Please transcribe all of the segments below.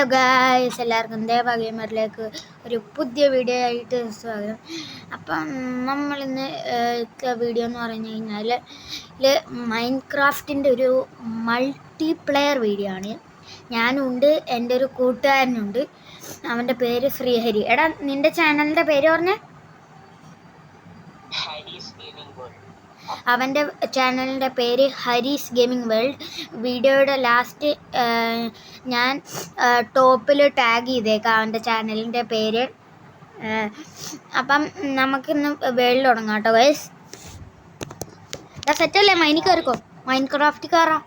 Hello guys, എല്ലാവർക്കും ദേവാ ഗെയിമറിലേക്ക് ഒരു പുതിയ വീഡിയോ ആയിട്ട് സ്വാഗതം. അപ്പം നമ്മളിന്ന് വീഡിയോ എന്ന് പറഞ്ഞു കഴിഞ്ഞാൽ മൈൻക്രാഫ്റ്റിൻ്റെ ഒരു മൾട്ടിപ്ലെയർ വീഡിയോ ആണ്. ഞാനുണ്ട്, എൻ്റെ ഒരു കൂട്ടുകാരനുണ്ട്, അവൻ്റെ പേര് ശ്രീഹരി. എടാ, നിൻ്റെ ചാനലിൻ്റെ പേര് പറഞ്ഞേ? അവൻ്റെ ചാനലിൻ്റെ പേര് ഹരീസ് ഗെയിമിംഗ് വേൾഡ്. വീഡിയോയുടെ ലാസ്റ്റ് ഞാൻ ടോപ്പിൽ ടാഗ് ചെയ്തേക്കാം അവൻ്റെ ചാനലിൻ്റെ പേര്. അപ്പം നമുക്കിന്ന് വേൾഡ് തുടങ്ങാം കേട്ടോ ഗൈസ്. സെറ്റല്ലേ? മൈനിൽ കയറിക്കോ, മൈൻക്രാഫ്റ്റ് കയറാം.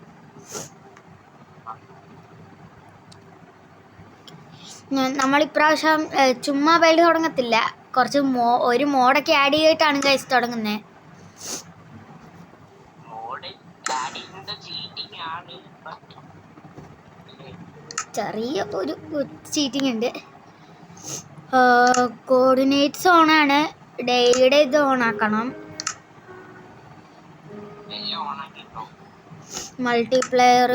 നമ്മളിപ്രാവശ്യം ചുമ്മാ വേൾഡ് തുടങ്ങത്തില്ല, കുറച്ച് ഒരു മോഡൊക്കെ ആഡ് ചെയ്തിട്ടാണ് ഗൈസ് തുടങ്ങുന്നത്. ചെറിയ ഒരു ചീറ്റിംഗ് ഉണ്ട്. കോർഡിനേറ്റ്സ് ഓണാണ്, ഡേയുടെ ഇത് ഓണാക്കണം. മൾട്ടിപ്ലെയർ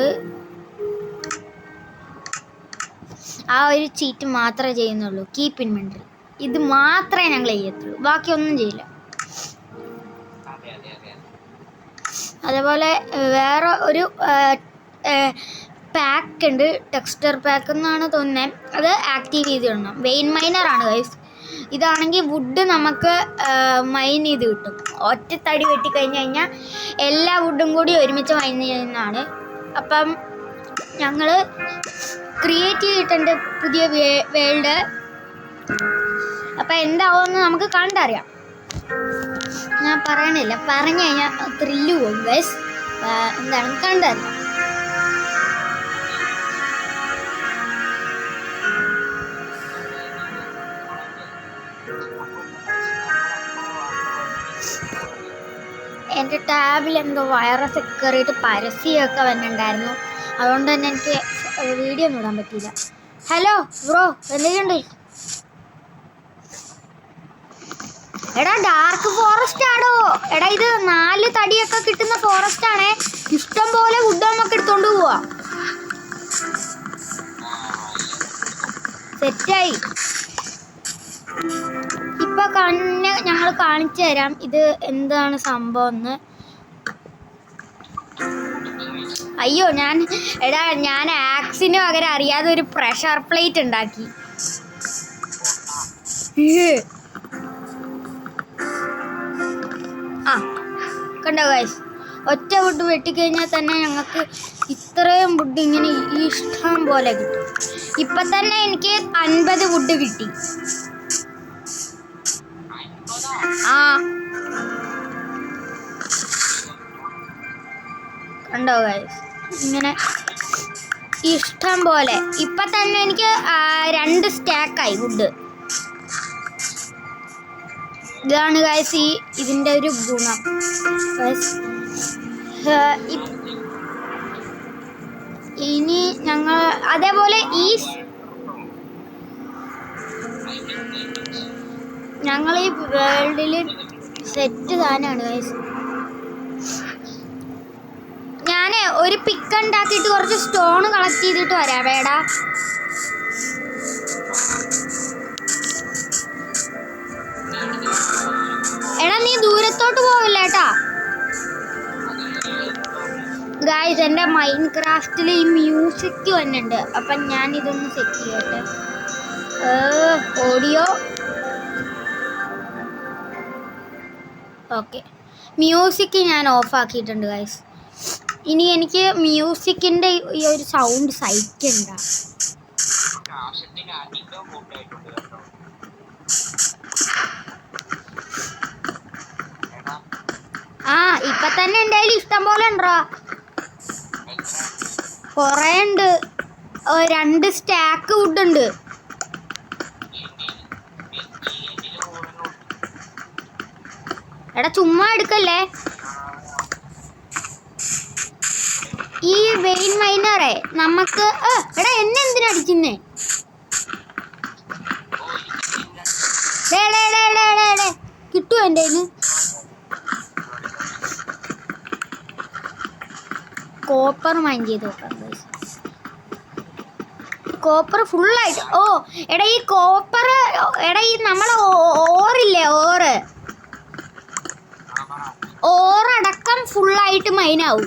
ആ ഒരു ചീറ്റ് മാത്രമേ ചെയ്യുന്നുള്ളൂ. കീപ്പ് ഇൻവെന്ററി ഇത് മാത്രമേ ഞങ്ങൾ ചെയ്യത്തുള്ളൂ, ബാക്കിയൊന്നും ചെയ്യില്ല. അതേപോലെ വേറെ ഒരു പാക്ക് ഉണ്ട്, ടെക്സ്ചർ പാക്ക് എന്നാണ് തോന്നുന്നത്. അത് ആക്റ്റീവ് ചെയ്തിടണം. വെയിൻ മൈനറാണ് ഗൈസ്. ഇതാണെങ്കിൽ വുഡ് നമുക്ക് മൈൻ ചെയ്ത് കിട്ടും. ഒറ്റ തടി വെട്ടിക്കഴിഞ്ഞ് കഴിഞ്ഞാൽ എല്ലാ വുഡും കൂടി ഒരുമിച്ച് മൈൻ ചെയ്യുന്നതാണ്. അപ്പം ഞങ്ങൾ ക്രിയേറ്റ് ചെയ്തിട്ടുണ്ട് പുതിയ വേൾഡ്. അപ്പം എന്താവുമെന്ന് നമുക്ക് കണ്ടറിയാം. ഞാൻ പറയണില്ല, പറഞ്ഞു കഴിഞ്ഞാൽ ത്രില്ല് പോകും ഗൈസ്. എന്താണ് കണ്ടറിയാം. എൻ്റെ ടാബിൽ എന്തോ വൈറസ് കയറിയിട്ട് പരസ്യമൊക്കെ വന്നിട്ടുണ്ടായിരുന്നു. അതുകൊണ്ട് തന്നെ എനിക്ക് വീഡിയോ ഒന്നും ഇടാൻ പറ്റിയില്ല. ഹലോ ബ്രോ, എന്തൊക്കെയുണ്ട്? എടാ, ഡാർക്ക് ഫോറസ്റ്റ് ആണോ? എടാ, ഇത് 4 തടിയൊക്കെ കിട്ടുന്ന ഫോറസ്റ്റ് ആണേ. ഇഷ്ടം പോലെ വുഡ് നമുക്ക് എടുത്തോണ്ട് പോവാ. സെറ്റായി. ഇപ്പൊ ഞങ്ങൾ കാണിച്ചു തരാം ഇത് എന്താണ് സംഭവം എന്ന്. അയ്യോ, ഞാൻ ആക്സിന് പകരം അറിയാതെ ഒരു പ്രഷർ പ്ലേറ്റ് ഉണ്ടാക്കി. കണ്ടോ ഗൈസ്, ഒറ്റ വുഡ് വെട്ടിക്കഴിഞ്ഞാൽ തന്നെ ഞങ്ങൾക്ക് ഇത്രയും വുഡ് ഇങ്ങനെ ഇഷ്ടം പോലെ കിട്ടും. ഇപ്പം തന്നെ എനിക്ക് 50 വുഡ് കിട്ടി. കണ്ടോ ഗൈസ്, ഇങ്ങനെ ഇഷ്ടം പോലെ. ഇപ്പം തന്നെ എനിക്ക് 2 സ്റ്റാക്കായി വുഡ്. ഇതാണ് ഗൈസ് ഇതിൻ്റെ ഒരു ഗുണം. ഇനി ഞങ്ങൾ അതേപോലെ ഞങ്ങൾ ഈ വേൾഡിൽ സെറ്റ് സാധനമാണ് ഗൈസ്. ഞാൻ ഒരു പിക്ക് ഉണ്ടാക്കിയിട്ട് കുറച്ച് സ്റ്റോൺ കളക്ട് ചെയ്തിട്ട് വരാം. വേടാ, എടാ നീ ദൂരത്തോട്ട് പോവില്ല കേട്ടാ ഗായ്സ്. എൻ്റെ മൈൻക്രാഫ്റ്റിൽ ഈ മ്യൂസിക് വന്നിട്ടുണ്ട്. അപ്പം ഞാൻ ഇതൊന്ന് സെറ്റ് ചെയ്യട്ടെ. Audio okay. മ്യൂസിക് ഞാൻ ഓഫ് ആക്കിയിട്ടുണ്ട് ഗായ്സ്. ഇനി എനിക്ക് മ്യൂസിക്കിൻ്റെ ഈ ഒരു സൗണ്ട് സഹിക്കണ്ട. ഇപ്പൊ തന്നെ എൻ്റെ കയ്യിൽ ഇഷ്ടം പോലെ ഉണ്ടോ? കുറേ ഉണ്ട്. 2 സ്റ്റാക്ക് വുഡ് ഉണ്ട്. എടാ, ചുമ്മാ എടുക്കല്ലേ. ഈ വെയിൻ മൈനറേ നമുക്ക് എടാ, എന്നെ എന്തിനടിക്കുന്നേ? കിട്ടുമോ എൻ്റെ കയ്യിൽ? കോപ്പർ മൈൻ ചെയ്ത് നോക്കാം. കോപ്പർ ഫുള്ളായിട്ട്. ഓ എടാ ഈ കോപ്പർ, എടാ ഈ നമ്മളെ ഓറില്ലേ, ഓറടക്കം ഫുള്ളായിട്ട് മൈനാവും.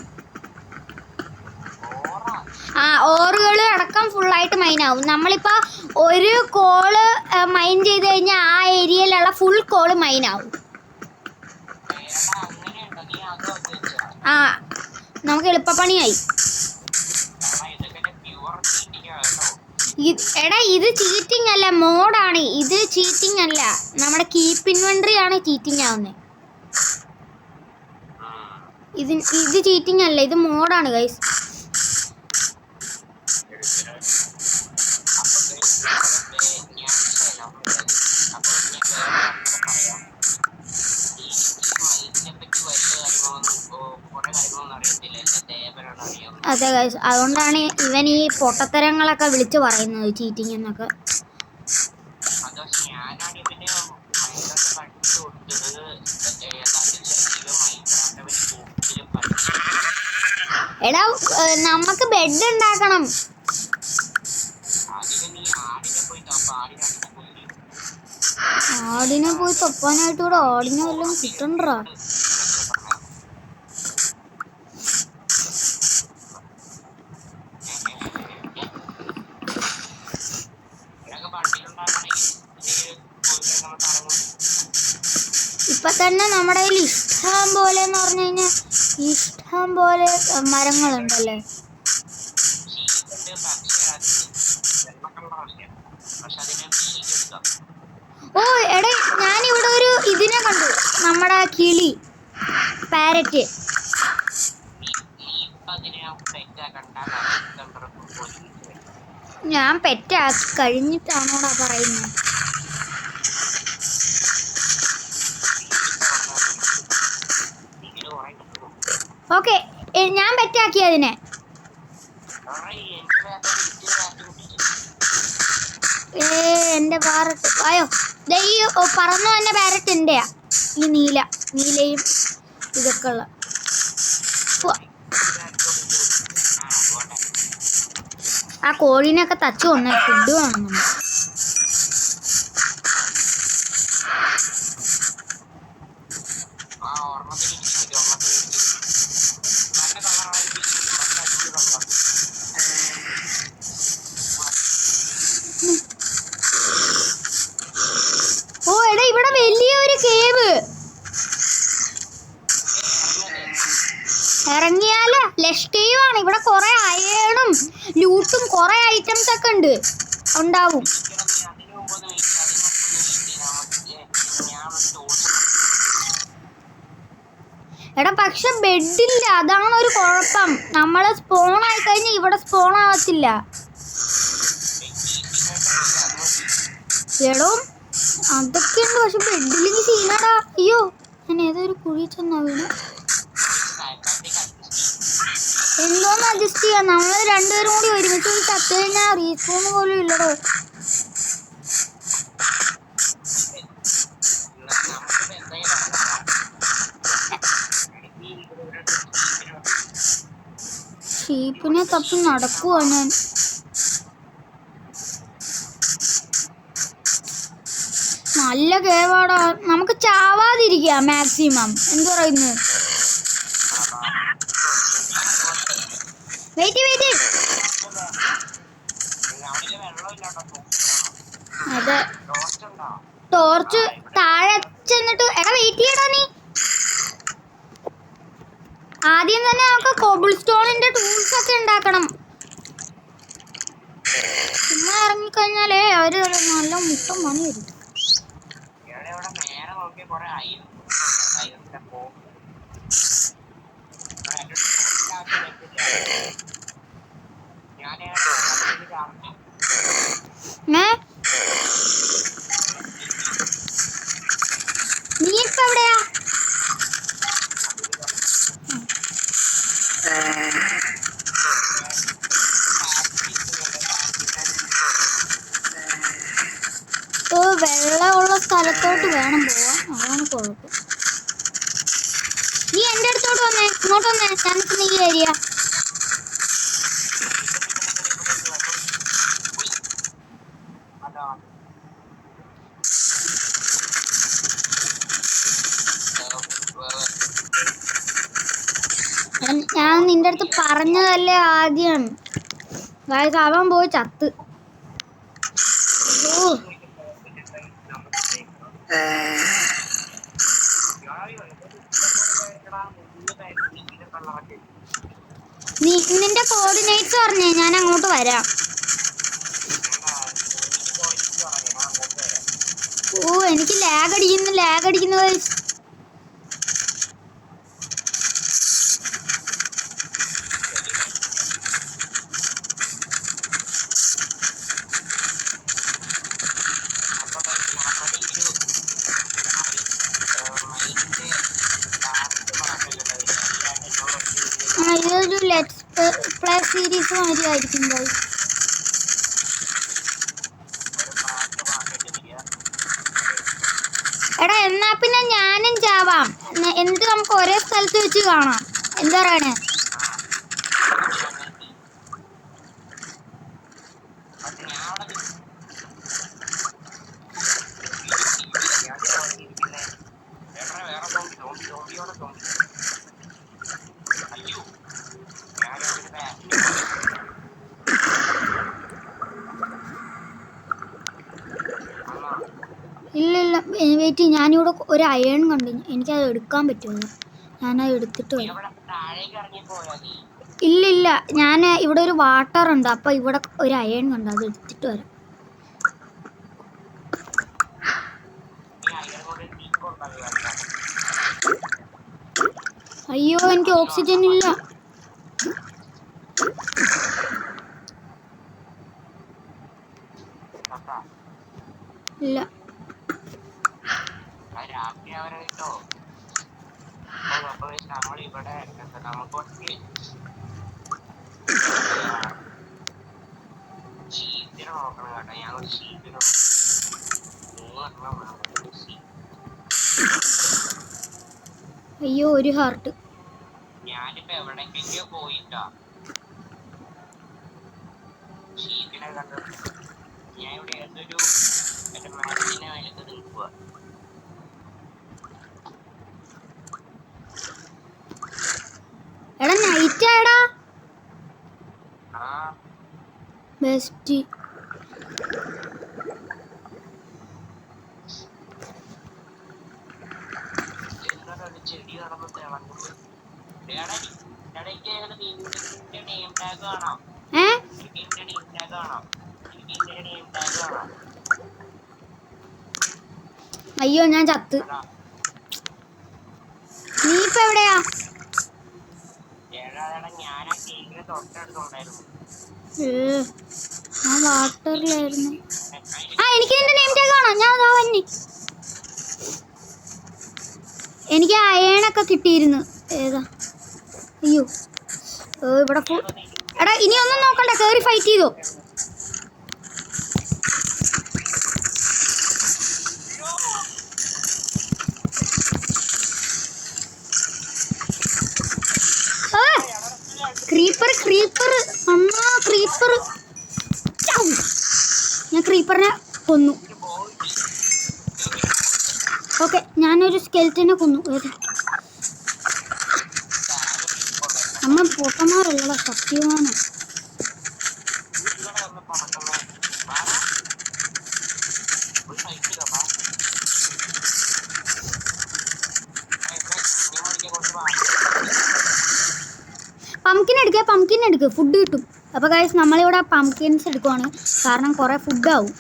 ആ ഓറുകൾ അടക്കം ഫുള്ളായിട്ട് മൈനാവും. നമ്മളിപ്പോൾ ഒരു കോള് മൈൻ ചെയ്ത് കഴിഞ്ഞാൽ ആ ഏരിയയിലുള്ള ഫുൾ കോള് മൈനാവും. ആ നമുക്ക് എളുപ്പപ്പണിയായി. എടാ ഇത് ചീറ്റിംഗ് അല്ല, മോഡാണ് ഇത്. ചീറ്റിംഗ് അല്ല, നമ്മുടെ കീപ്പ് ഇൻവെന്ററി ആണ് ചീറ്റിംഗ് ആവുന്നത്. ഇത് ചീറ്റിംഗ് അല്ല, ഇത് മോഡാണ് ഗൈസ്. അതെ ഗൈസ്, അതുകൊണ്ടാണ് ഇവൻ ഈ പൊട്ടത്തരങ്ങളൊക്കെ വിളിച്ചു പറയുന്നത് ചീറ്റിംഗ് എന്നൊക്കെ. എടാ നമുക്ക് ബെഡ് ഉണ്ടാക്കണം. ആടിനെ പോയി തപ്പാനായിട്ട് ഇവിടെ ആടിനെ വല്ലതും കിട്ടണ്ടാ? ഇപ്പൊ തന്നെ നമ്മുടെ കയ്യിൽ ഇഷ്ടം പോലെ എന്ന് പറഞ്ഞു കഴിഞ്ഞാൽ ഇഷ്ടം പോലെ മരങ്ങളുണ്ടല്ലേ. ഓ എടാ ഞാനിവിടെ ഒരു ഇതിനെ കണ്ടു, നമ്മുടെ കിളി, പാരറ്റ്. ഞാൻ പെറ്റാക്കി കഴിഞ്ഞിട്ടാണോടാ പറയുന്നത്? ഓക്കെ, ഞാൻ പെറ്റാക്കി അതിനെ. എൻ്റെ പാരറ്റ് അയ്യോ, ഈ പറന്നു തന്നെ പാരറ്റ് എൻ്റെയാ. ഈ നീലയും ഇതൊക്കെ ഉള്ള. ആ കോഴീനൊക്കെ തച്ചു കൊന്നേ, ഫുഡ് വേണം. ഓ എടാ ഇവിടെ വലിയൊരു കേവ്. ഇറങ്ങിയാല് ലഷ് കേവാണ്. ഇവിടെ കുറെ അയണും ലൂട്ടും കുറെ ഐറ്റംസ് ഒക്കെ ഉണ്ട്, ഉണ്ടാവും. എടാ പക്ഷെ ബെഡില്ല, അതാണ് ഒരു കുഴപ്പം. നമ്മൾ സ്പോൺ ആയി കഴിഞ്ഞാൽ ഇവിടെ സ്പോൺ ആവത്തില്ല. എടോ അതൊക്കെയുണ്ട്, പക്ഷെ ബെഡിലേക്ക് സീനാടാ. അയ്യോ ഞാൻ ഏതൊരു കുഴി ചെന്നാ വീട്. എന്തോന്ന് അഡ്ജസ്റ്റ് ചെയ്യാം, നമ്മൾ രണ്ടുപേരും കൂടി ഒരുമിച്ച് ചത്തു കഴിഞ്ഞാൽ റീസ്പോൺ പോലും ഇല്ലടോ. ഷീപ്പിനെ തപ്പി നടക്കുവാ ഞാൻ. നല്ല കേവാടാ, നമുക്ക് ചാവാതിരിക്കാം മാക്സിമം. എന്ത് പറയുന്നു? വെയിറ്റ് അതെ, ടോർച്ച് താഴെ ചെന്നിട്ട്. എടാ വെയിറ്റ് ചെയ്യടാ നീ. ആദ്യം തന്നെ നമുക്ക് കോബിൾ സ്റ്റോണിന്റെ ടൂൾസ് ഒക്കെ ഉണ്ടാക്കണം. ചുമ്മാ ഇറങ്ങിക്കഴിഞ്ഞാലേ അവര് നല്ല മുട്ടം പണി വരും. നീ ഇപ്പൊ എവിടെയാ? വെള്ളമുള്ള സ്ഥലത്തോട്ട് വേണം പോവാൻ, അതാണ് കുഴപ്പം. നീ എൻ്റെ അടുത്തോട്ട് വന്നേ, ഇങ്ങോട്ട് വന്നേ, ഞങ്ങൾക്ക് നീ ഏരിയ. ഞാൻ നിന്റെ അടുത്ത് പറഞ്ഞതല്ലേ ആദ്യം. ഗായ്സ് അവൻ പോയി ചത്ത്. നിന്റെ കോർഡിനേറ്റ്സ് പറഞ്ഞേ, ഞാൻ അങ്ങോട്ട് വരാം. ഓ എനിക്ക് ലാഗ് അടിക്കുന്നു ഗൈസ്. ഇതൊരു ലെറ്റ്സ് പ്ലേ സീരീസ് മാതിരി ആയിരിക്കും ഗൈസ്. എടാ എന്നാ പിന്നെ ഞാനും ചാവാം, എന്നിട്ട് നമുക്ക് ഒരേ സ്ഥലത്ത് വെച്ച് കാണാം. എന്താ പറയണേ? ഇല്ല വെയിറ്റ്, ഞാനിവിടെ ഒരു അയൺ കണ്ടു. എനിക്കത് എടുക്കാൻ പറ്റുമോ? ഞാനത് എടുത്തിട്ട് വരാം. ഇല്ല ഞാൻ ഇവിടെ ഒരു വാട്ടർ ഉണ്ട്, അപ്പോൾ ഇവിടെ ഒരു അയൺ കണ്ടു, അത് എടുത്തിട്ട് വരാം. അയ്യോ എനിക്ക് ഓക്സിജൻ ഇല്ല. ഇല്ല അയ്യോ ഒരു ഹാർട്ട്. ഞാനിപ്പോ എവിടേക്കെങ്കിലും പോയിട്ടാ ഷീപ്പിനെ കണ്ടത്. ഞാൻ ഇവിടെ ഏതൊരു മറ്റേ മരത്തിന് അതിലൊക്കെ നിൽക്കുക. എടാ നൈറ്റ് ആടാ ബെസ്റ്റ്. ചെടി നടന്ന് തിളങ്ങുന്നു. ഇടയ്ക്ക് നെയിം ടാഗ് കാണാം. അയ്യോ ഞാൻ ചത്ത്. നീ ഇപ്പൊ എവിടെയാ? ഞാനാ കേക്കിന് തൊട്ടടുത്തുണ്ടായിരുന്നു. ഞാൻ വാട്ടറിലായിരുന്നു. എനിക്ക് നിന്റെ നെയിം ടാഗ് കാണാം. ഞാൻ വന്നി. എനിക്ക് അയണൊക്കെ കിട്ടിയിരുന്നു. ഏതാ? അയ്യോ ഇവിടെ എടാ ഇനി ഒന്നും നോക്കണ്ട, കേറി ഫൈറ്റ് ചെയ്തോ. ക്രീപ്പർ അമ്മാ ക്രീപ്പർ. ഞാൻ ക്രീപ്പറിനെ കൊന്നു. ഓക്കെ ഞാനൊരു സ്കെൽറ്റിനെ കൊന്നു. അമ്മ പൊട്ടന്മാരല്ലടാ, സത്യമാണ്. പംകിൻ എടുക്കുക, ഫുഡ് കിട്ടും. അപ്പോൾ ഗൈസ് നമ്മളിവിടെ പംകിൻസ് എടുക്കുവാണ്, കാരണം കുറേ ഫുഡാവും.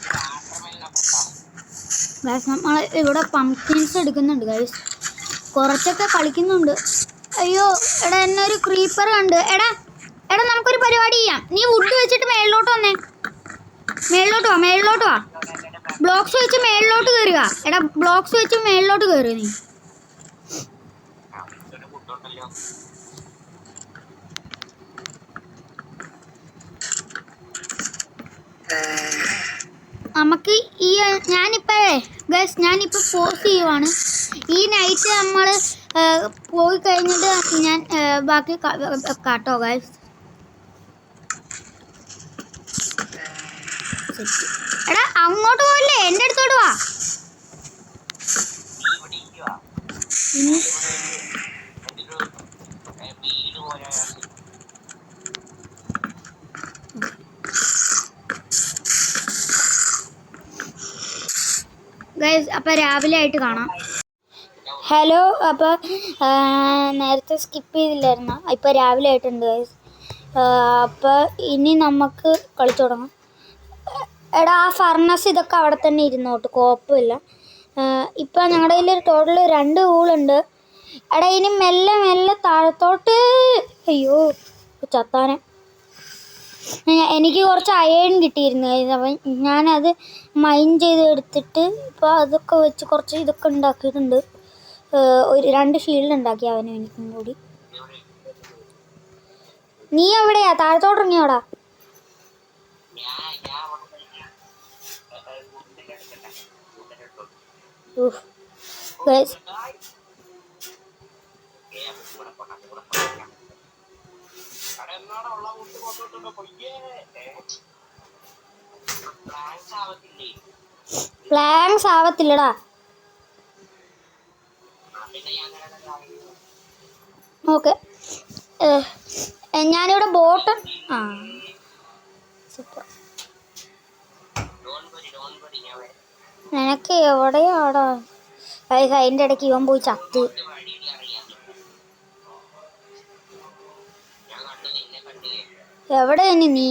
ഗൈസ് നമ്മൾ ഇവിടെ പംകിൻസ് എടുക്കുന്നുണ്ട് ഗൈസ്, കുറച്ചൊക്കെ കളിക്കുന്നുണ്ട്. അയ്യോ എടാ എന്നെ ഒരു ക്രീപ്പർ കണ്ട്. എടാ നമുക്കൊരു പരിപാടി ചെയ്യാം. നീ വുഡ് വെച്ചിട്ട് മേളിലോട്ട് വന്നേ. മേളിലോട്ട് വാ. ബ്ലോക്സ് വെച്ച് മേളിലോട്ട് കയറുക. എടാ ബ്ലോക്സ് വെച്ച് മേളിലോട്ട് കയറുക നീ. നമുക്ക് ഈ ഞാനിപ്പോൾ പോസ്റ്റ് ചെയ്യുവാണ്. ഈ നൈറ്റ് നമ്മൾ പോയി കഴിഞ്ഞിട്ട് ഞാൻ ബാക്കി കാട്ടോ ഗൈസ്. എടാ അങ്ങോട്ട് പോകല്ലേ, എൻ്റെ അടുത്തോട്ട് വാ. നീ ഇവിടെ ഇരിക്കുവാ. ഉം. എൻ്റെ ഒരു വീട് പോലെ ഗൈസ് അപ്പോൾ രാവിലെ ആയിട്ട് കാണാം. ഹലോ, അപ്പോൾ നേരത്തെ സ്കിപ്പ് ചെയ്തില്ലായിരുന്നു, ഇപ്പോൾ രാവിലെ ആയിട്ടുണ്ട് ഗൈസ്. അപ്പോൾ ഇനി നമുക്ക് കളിച്ചു തുടങ്ങാം. എടാ ആ ഫർണസ് ഇതൊക്കെ അവിടെ തന്നെ ഇരുന്നോട്ട്, കുഴപ്പമില്ല. ഇപ്പം ഞങ്ങളുടെ കയ്യിൽ ടോട്ടൽ 2 വൂളുണ്ട്. എടാ ഇനി മെല്ലെ മെല്ലെ താഴത്തോട്ട്. അയ്യോ ചത്താനെ. എനിക്ക് കുറച്ച് അയൺ കിട്ടിയിരുന്നു, അപ്പം ഞാനത് മൈൻ ചെയ്ത് എടുത്തിട്ട് ഇപ്പോൾ അതൊക്കെ വെച്ച് കുറച്ച് ഇതൊക്കെ ഉണ്ടാക്കിയിട്ടുണ്ട്. ഒരു 2 ഷീൽഡ് ഉണ്ടാക്കി അവനും എനിക്കും കൂടി. നീ എവിടെയാ? താഴത്തോട്ട് ഇറങ്ങിയോടാ. പ്ലാങ്സ് ആവത്തില്ലടാ. ഓക്കെ, ഞാനിവിടെ ബോട്ട്. ആ സൂപ്പർ. നിനക്ക് എവിടെയാടാ? അതിൻ്റെ ഇടയ്ക്ക് ഇവൻ പോയി ചത്ത്. എവിടെ തന്നെ നീ?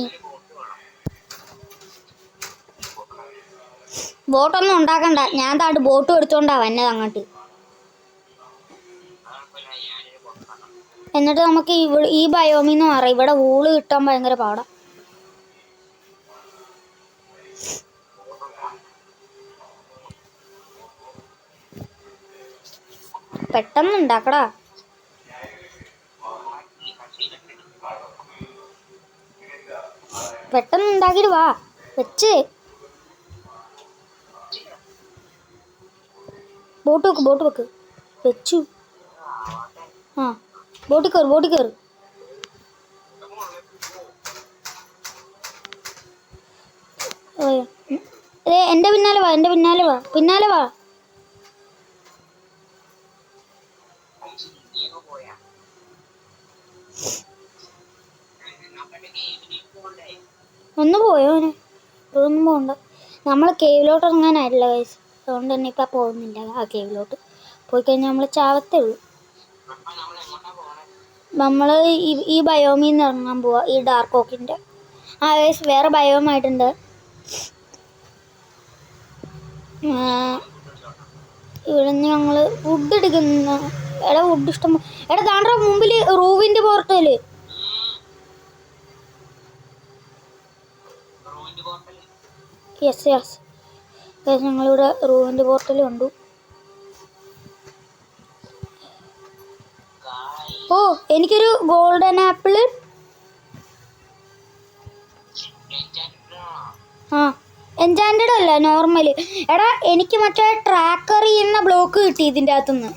ബോട്ടൊന്നും ഉണ്ടാക്കണ്ട, ഞാൻ താട്ട് ബോട്ടും എടുത്തോണ്ടാ വന്നത് അങ്ങോട്ട്. എന്നിട്ട് നമുക്ക് ഈ ബയോമിന്ന് മാറാം. ഇവിടെ വൂള് കിട്ടാൻ ഭയങ്കര പാടാ. പെട്ടെന്ന് ഉണ്ടാക്കടാ. പെട്ടെന്ന് ഉണ്ടാക്കിയിട്ട് വാ. വെച്ച് ബോട്ട് വെക്ക്. വെച്ചു. ആ ബോട്ടിൽ കയറ്. എൻ്റെ പിന്നാലെ വാ. ഒന്ന് പോയോ അവനെ? ഇതൊന്നും പോകണ്ട. നമ്മൾ കേവിലോട്ട് ഇറങ്ങാനായിട്ടില്ല ഗൈസ്, അതുകൊണ്ട് തന്നെ ഇപ്പം പോകുന്നില്ല. ആ കേവിലോട്ട് പോയി കഴിഞ്ഞാൽ നമ്മൾ ചാവത്തേ ഉള്ളൂ. നമ്മൾ ഈ ബയോമിൽ നിന്ന് ഇറങ്ങാൻ പോവാ, ഈ ഡാർക്ക് ഓക്കിൻ്റെ. ആ ഗൈസ് വേറെ ബയോമായിട്ടുണ്ട്. ഇവിടെ നിന്ന് ഞങ്ങൾ വുഡ് എടുക്കുന്ന. എടാ വുഡ് ഇഷ്ടം. എടാ താണ്ട മുമ്പിൽ റൂവിൻ്റെ പോർട്ടല്. യെസ് ഞങ്ങളിവിടെ റൂവിൻ്റെ പോർട്ടൽ കണ്ടു. ഓ എനിക്കൊരു ഗോൾഡൻ ആപ്പിള്. ആ എൻചാൻറ്റഡ് അല്ല, നോർമല്. എടാ എനിക്ക് മറ്റേ ട്രാക്കർ ചെയ്യുന്ന ബ്ലോക്ക് കിട്ടി ഇതിൻ്റെ അകത്തുനിന്ന്.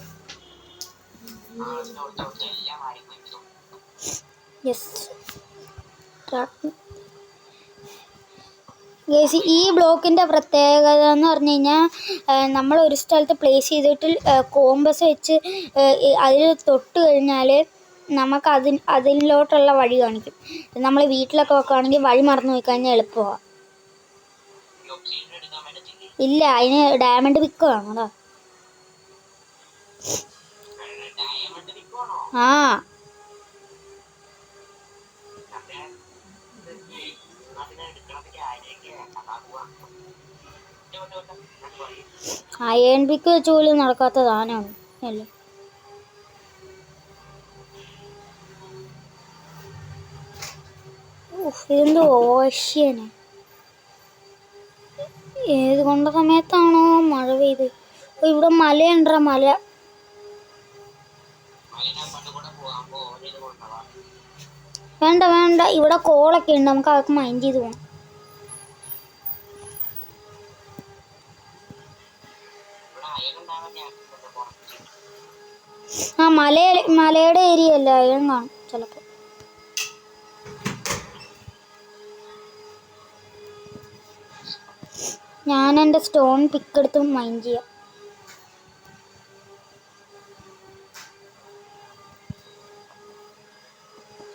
യെസ് ഗൈസ്, ഈ ബ്ലോക്കിൻ്റെ പ്രത്യേകത എന്ന് പറഞ്ഞു കഴിഞ്ഞാൽ നമ്മൾ ഒരു സ്ഥലത്ത് പ്ലേസ് ചെയ്തിട്ട് കോമ്പസ് വെച്ച് അതിൽ തൊട്ട് കഴിഞ്ഞാൽ നമുക്ക് അതിലോട്ടുള്ള വഴി കാണിക്കും. നമ്മൾ വീട്ടിലൊക്കെ വെക്കുകയാണെങ്കിൽ വഴി മറന്നു പോയി കഴിഞ്ഞാൽ എളുപ്പമാണ്. ഇല്ല, അതിന് ഡയമണ്ട് പിക്ക് വേണം. അതാ ആ അയൺ പിക്ക് വെച്ച് പോലും നടക്കാത്ത സാധനമാണ് അല്ലേ. ഇതെന്തോ ഓഷ്യന്. ഏത് കൊണ്ട സമയത്താണോ മഴ പെയ്ത്? ഇവിടെ മലയുണ്ടാ മല. വേണ്ട ഇവിടെ കോളൊക്കെ ഉണ്ട്, നമുക്ക് അതൊക്കെ മൈൻഡ് ചെയ്ത് പോകണം. ആ മലയുടെ ഏരിയ അല്ല, അയൺ കാണും ചിലപ്പോൾ. ഞാൻ എൻ്റെ സ്റ്റോൺ പിക്കെടുത്ത് മൈൻഡ് ചെയ്യാം.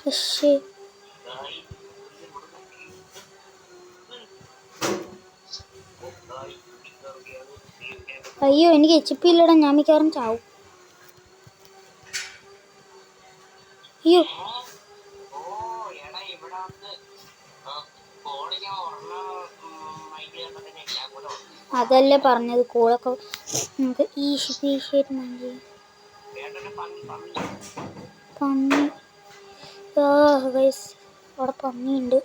പക്ഷേ അയ്യോ എനിക്ക് HP ഇല്ലടാ, ഞാൻ മിക്കവാറും ചാവും. അയ്യോ അതല്ലേ പറഞ്ഞത്, കൂടൊക്കെ നമുക്ക് ഈസിയായിട്ട് മൈൻഡ് ചെയ്യാം. പന്നി അവിടെ പന്നിയുണ്ട്.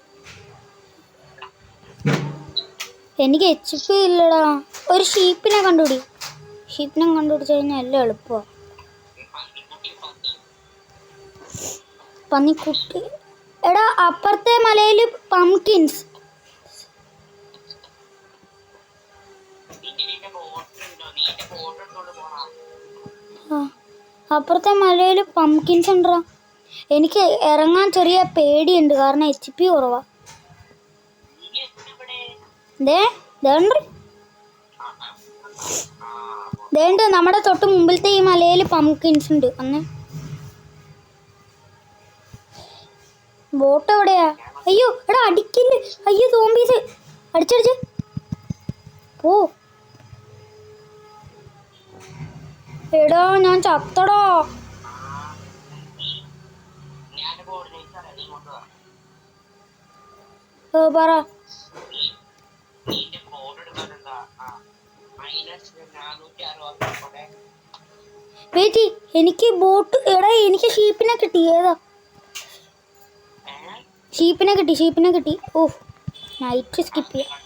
എനിക്ക് HP ഇല്ലടാ. ഒരു ഷീപ്പിനെ കണ്ടുപിടി. ഷീപ്പിനെ കണ്ടുപിടിച്ച് കഴിഞ്ഞാൽ എല്ലാം എളുപ്പമാണ്. പന്നിക്കുട്ടി. എടാ അപ്പുറത്തെ മലയിൽ പംകിൻസ്. അപ്പുറത്തെ മലയിൽ പംകിൻസ് ഉണ്ടോ? എനിക്ക് ഇറങ്ങാൻ ചെറിയ പേടിയുണ്ട്, കാരണം HP കുറവാ. ദേണ്ട് നമ്മുടെ തൊട്ട് മുമ്പിലത്തെ ഈ മലയിൽ പംകിൻസ് ഉണ്ട്. അന്ന് ബോട്ട് എവിടെയാ? അയ്യോ എടാ അടിക്കില്ല. അയ്യോ സോംബീസ് അടിച്ചടിച്ച് പോ. എടാ ഞാൻ ചത്തടാ. പറ. വെയിറ്റ്, എനിക്ക് ബോട്ട്. എടാ എനിക്ക് ഷീപ്പിനെ കിട്ടി. ഏതാ ഷീപ്പിനെ കിട്ടി. ഓ നൈറ്റ് സ്കിപ്പ് ചെയ്യാം.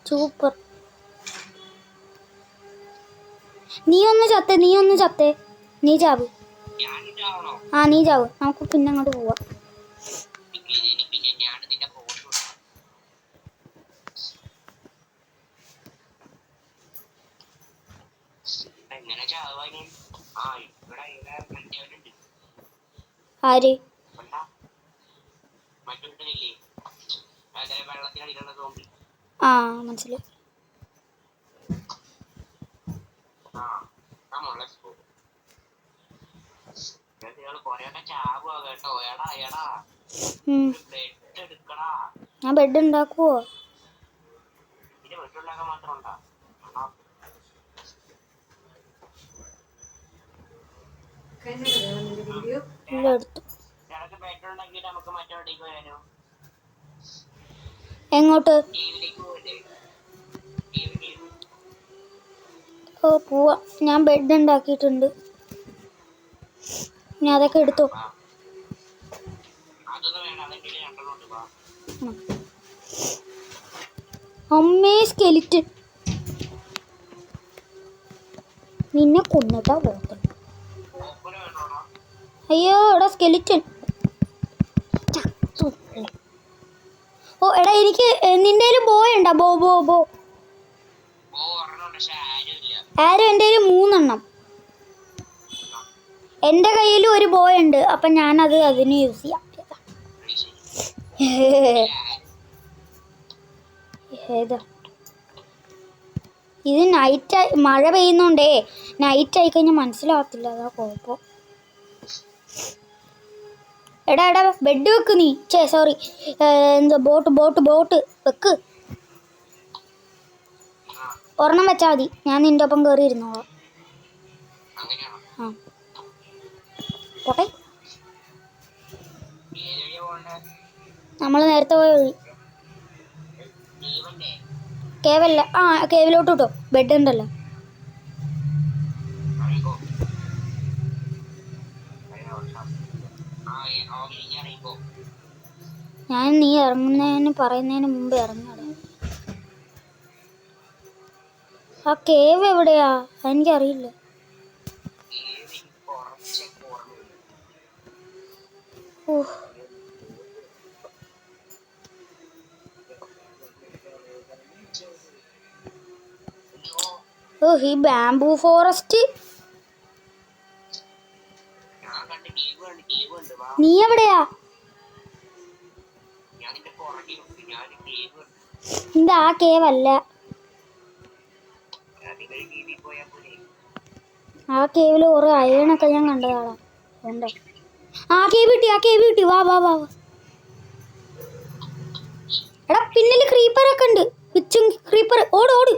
സൂപ്പർ. നീ ഒന്ന് ചത്തേ. നീ ചാവ്. നീ ചാവ്. നമുക്ക് പിന്നെ അങ്ങോട്ട് പോവാം. ആര്? മനസ്സിലായി. ഞാൻ ബെഡ് ഉണ്ടാക്കുവോ? എങ്ങോട്ട്? പോവാ. ഞാൻ ബെഡ് ഉണ്ടാക്കിയിട്ടുണ്ട്. ഞാൻ അതൊക്കെ എടുത്തോ. അമ്മേ സ്കെലിറ്റൻ. നിന്നെ കൊന്നിട്ടാ പോകട്ടെ. അയ്യോ എടാ സ്കെലിറ്റൻ. ഓ എടാ എനിക്ക് നിന്റെ ബോയ് ഉണ്ടാ? ബോ ആരും എൻ്റെ കയ്യിൽ 3 എണ്ണം. എൻ്റെ കയ്യിലും ഒരു ബോയ് ഉണ്ട്. അപ്പം ഞാനത് അതിന് യൂസ് ചെയ്യാം. ഏതാ ഇത്? നൈറ്റ് മഴ പെയ്യുന്നോണ്ടേ നൈറ്റ് ആയി കഴിഞ്ഞാൽ മനസ്സിലാകത്തില്ല. അതാ കുഴപ്പം. എടാ ബെഡ് വെക്ക് നീ. സോറി, എന്താ ബോട്ട് വെക്ക്. ഒരെണ്ണം വെച്ചാൽ മതി. ഞാൻ നിൻ്റെ ഒപ്പം കയറി ഇരുന്നോളാം. പോട്ടെ. നമ്മൾ നേരത്തെ പോയ വഴി. കേവല്ല. കേവിലോട്ട് കിട്ടോ. ബെഡ് ഉണ്ടല്ലോ. ഞാൻ നീ പറയുന്നതിന് മുമ്പ് ഇറങ്ങണം. ആ കേവ് എവിടെയാ? എനിക്കറിയില്ല. ഈ ബാംബൂ ഫോറസ്റ്റ്. നീ എവിടെയാ? കേവ്. ഇത് ആ കേവ് അല്ല. നിങ്ങൾ കേവിൽ പോയാൽ പോലെ. ആ കേവിൽ കുറെ അയണൊക്കെ ഞാൻ കണ്ടതാടാ. ഉണ്ടോ? ആ കേവ് കിട്ടി. വാ വാ വാ വാ. എടാ പിന്നിൽ ക്രീപ്പറൊക്കെ ഉണ്ട്. വിച്ചും ക്രീപ്പർ. ഓട്.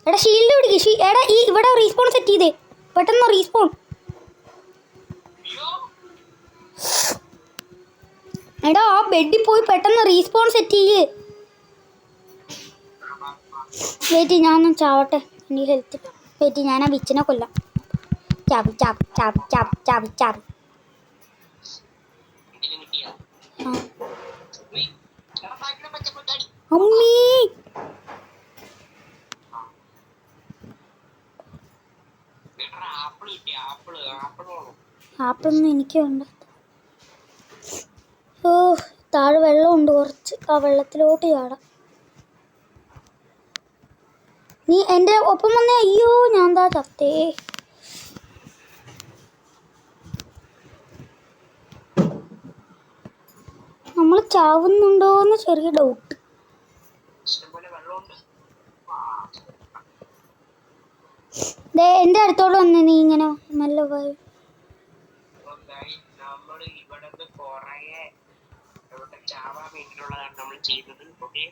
എടാ ഷീൽഡ് പിടിക്ക്. എടാ ഈ ഇവിടെ റീസ്പോൺ സെറ്റ് ചെയ്തേ. പെട്ടെന്ന് റീസ്പോൺ. എടാ ആ ബെഡിൽ പോയി പെട്ടെന്ന് റീസ്പോൺ സെറ്റ് ചെയ്യ്. വെയിറ്റ് ഞാനൊന്ന് ചാവട്ടെ. എനിക്ക് ഹെൽത്ത്. വെയിറ്റ് ഞാൻ ആ വിച്ചിനെ കൊല്ലാം. ചാവി. ആ അമ്മീ. ആപ്പിളൊന്നും എനിക്ക് വേണ്ട. ഓ താഴെ വെള്ളമുണ്ട് കുറച്ച്. ആ വെള്ളത്തിലോട്ട് ചാടാം. നീ എൻ്റെ ഒപ്പം വന്നേ. അയ്യോ ഞാൻ എന്താ ചത്തേ. നമ്മൾ ചാവുന്നുണ്ടോന്ന് ചെറിയ ഡൗട്ട്. എൻ്റെ അടുത്തോട്ട് വന്നേ. നീ ഇങ്ങനെ നല്ല പോയി.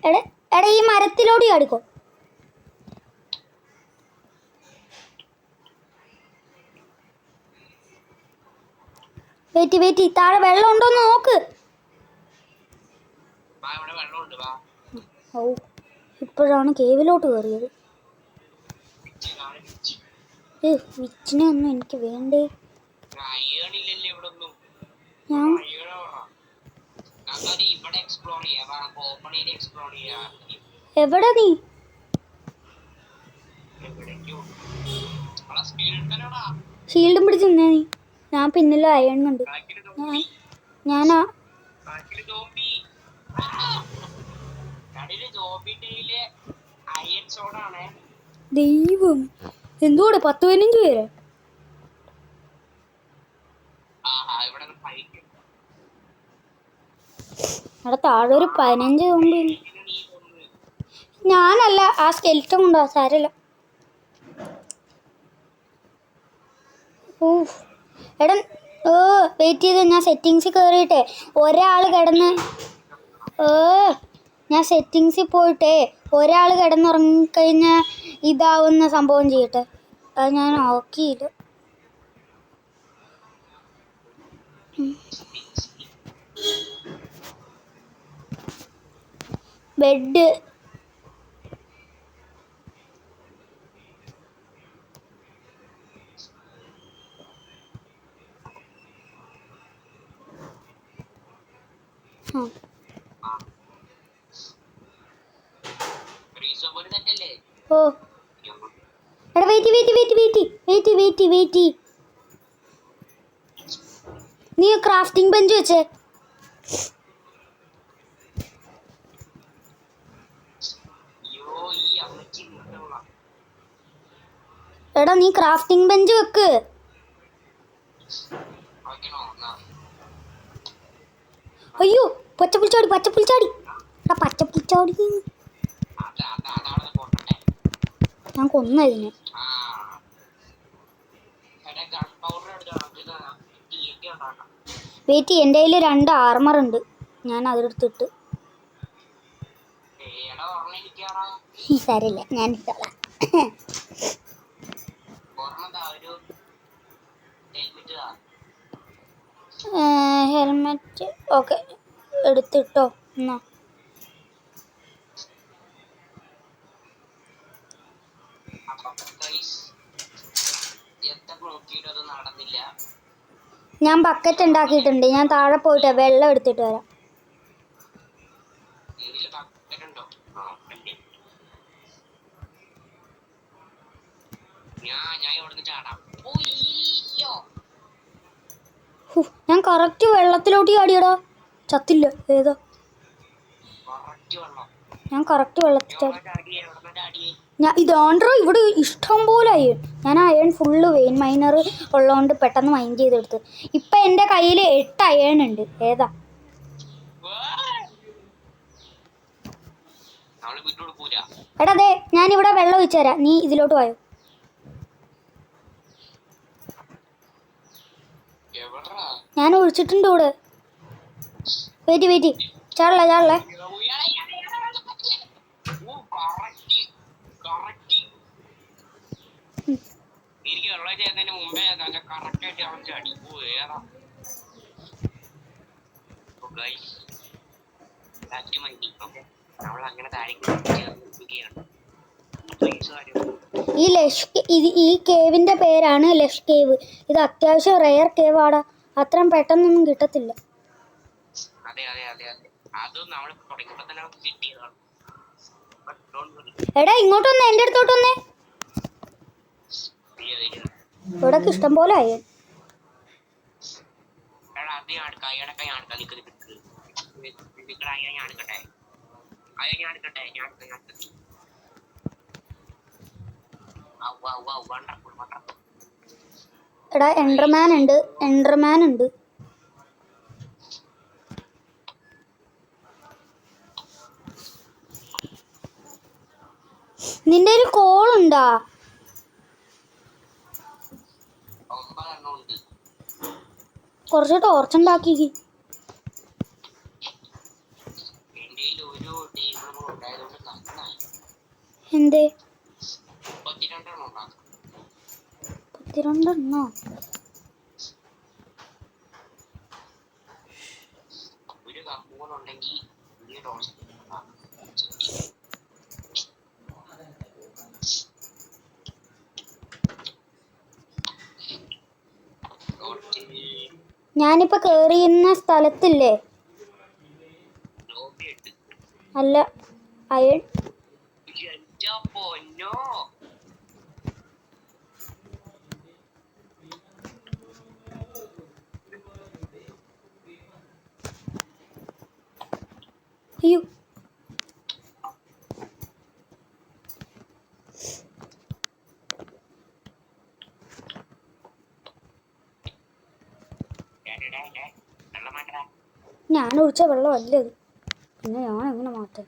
എടാ ഈ മരത്തിലോട്ട് ചാടിക്കോ. വെയിറ്റ് താഴെ വെള്ളം ഉണ്ടോന്ന് നോക്ക്. ഓ ഇപ്പോഴാണ് കേവിലോട്ട് കയറിയത്. വിച്ചിനെ ഒന്നും എനിക്ക് വേണ്ടേ. ഞാൻ എവിടെ നീ? ഷീൽഡും പിടിച്ച് നിന്നേ നീ. ഞാൻ പിന്നിലും അയണുണ്ട്. ഞാനാ ദൈവം. എന്തോടെ 10-15 പേര്. അവിടെ താഴെ ഒരു 15 സോംബി. ഞാനല്ല, ആ സ്കെൽറ്റൻ കൊണ്ടോ. സാരമില്ല. ഓ എടാ വെയിറ്റ് ചെയ്ത്. ഞാൻ സെറ്റിങ്സിൽ കയറിയിട്ടെ ഒരാൾ കിടന്ന് ഞാൻ സെറ്റിങ്സിൽ പോയിട്ടേ ഒരാൾ കിടന്നുറങ്ങിക്കഴിഞ്ഞാൽ ഇതാവുന്ന സംഭവം ചെയ്യട്ടെ. അത് ഞാൻ നോക്കിയില്ല. ബെഡ് ഓ എടാ വെയിറ്റ്. നീ ക്രാഫ്റ്റിംഗ് ബെഞ്ച് വെച്ചേ. എടാ നീ ക്രാഫ്റ്റിംഗ് ബെഞ്ച് വെക്ക്. അയ്യോ പച്ചപ്പുൽച്ചാടി. ഞാൻ കൊന്നതിനെ. വെയിറ്റ്. എൻ്റെ കയ്യിൽ 2 ആർമർ ഉണ്ട്. ഞാൻ അതെടുത്തിട്ട് സാരമില്ല ഞാൻ ഇട്ടോളാം. Helmet okay എടുത്തിട്ടോ. എന്നാ ഞാൻ ബക്കറ്റ് ഉണ്ടാക്കിയിട്ടുണ്ട്. ഞാൻ താഴെ പോയിട്ട് വെള്ളം എടുത്തിട്ട് വരാം. ഞാൻ കറക്റ്റ് വെള്ളത്തിലോട്ട് ചാടിയടാ. ചത്തില്ല. ഏതാ? ഞാൻ കറക്റ്റ് വെള്ളത്തിൽ ചാടി. ഞാൻ ഇതാണ്ടോ ഇവിടെ ഇഷ്ടം പോലെ അയൺ. ഞാൻ അയൺ ഫുള്ള് വെയിൻ മൈനർ ഉള്ളതുകൊണ്ട് പെട്ടെന്ന് മൈൻഡ് ചെയ്തെടുത്ത്. ഇപ്പം എൻ്റെ കയ്യിൽ 8 അയൺ ഉണ്ട്. ഏതാ? നമ്മള് വീട്ടിലോട്ട് പോരാ. എടാ അതെ ഞാനിവിടെ വെള്ളം ഒഴിച്ചു തരാം, നീ ഇതിലോട്ട് പോയോ. എവിടാ? ഞാൻ ഒഴിച്ചിട്ടുണ്ട് ഇവിടെ. വെയിറ്റ് ചാടല്ലേ. എനിക്ക് വെള്ളം ചെയ്യുന്നതിന് മുമ്പേ നല്ല കറക്റ്റായിട്ട് അവൻ ചാടി. ഏതാ നമ്മൾ അങ്ങനെ താഴേക്ക് ഈ കേവിന്റെ പേരാണ് ലഷ് കേവ്. ഇത് അത്യാവശ്യം റെയർ കേവ് ആടാ, അത്രയും പെട്ടെന്നൊന്നും കിട്ടത്തില്ല. അതെ അത് നമ്മൾ തുടങ്ങിയപ്പോ തന്നെ കിട്ടിയതാണ്. എടാ ഇങ്ങോട്ട് വന്നേ, എന്റെ അടുത്തോട്ട് വന്നേ. ഇവിടെ ഇഷ്ടം പോലെ ആയി. എടാ എൻഡർമാൻ ഉണ്ട്. നിന്റെ ഒരു കോൾ ഉണ്ടാ? കുറച്ച് ടോർച്ച് ഉണ്ടാക്കി. എന്തേ 32 ഒരു കമ്പൂറുണ്ടെങ്കിൽ ഞാനിപ്പോ കേറിയുന്ന സ്ഥലത്തില്ലേ, അല്ല അയൺ. അയ്യോ ഞാൻ ഒഴിച്ച വെള്ളമല്ല ഇത്, പിന്നെ ഞാൻ എങ്ങനെ മാറ്റാം?